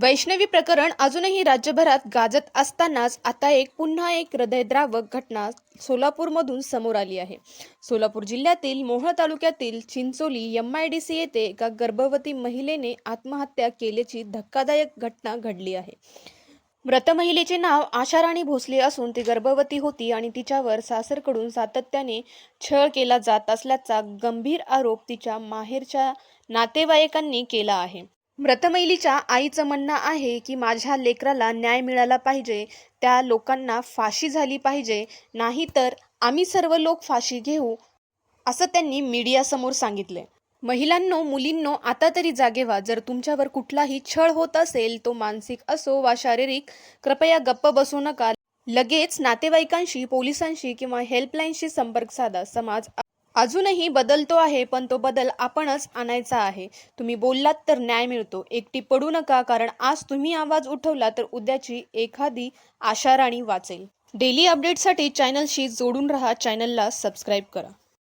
वैष्णवी प्रकरण अजूनही राज्यभरात गाजत असतानाच आता पुन्हा एक हृदयद्रावक घटना सोलापूरमधून समोर आली आहे. सोलापूर जिल्ह्यातील मोहोळ तालुक्यातील चिंचोली MIDC येथे एका गर्भवती महिलेने आत्महत्या केल्याची धक्कादायक घटना घडली आहे. मृत महिलेचे नाव आशा राणी भोसले असून ती गर्भवती होती आणि तिच्यावर सासरकडून सातत्याने छळ केला जात असल्याचा गंभीर आरोप तिच्या माहेरच्या नातेवाईकांनी केला आहे. मृत महिलेच्या आईचं म्हणणं आहे की माझ्या लेकराला न्याय मिळाला पाहिजे, त्या लोकांना फाशी झाली पाहिजे, नाहीतर आम्ही सर्व लोक फाशी घेऊ, असं त्यांनी मीडियासमोर सांगितले. महिलांनो, मुलींनो, आता तरी जागे व्हा. जर तुमच्यावर कुठलाही छळ होत असेल, तो मानसिक असो वा शारीरिक, कृपया गप्प बसू नका. लगेच नातेवाईकांशी, पोलिसांशी किंवा हेल्पलाईनशी संपर्क साधा. समाज अजूनही बदलतो आहे, पण तो बदल आपणच आणायचा आहे. तुम्ही बोललात तर न्याय मिळतो. एकटी पडू नका, कारण आज तुम्ही आवाज उठवला तर उद्याची एखादी आशाराणी वाचेल. डेली अपडेटसाठी चॅनलशी जोडून राहा. चॅनलला सबस्क्राईब करा.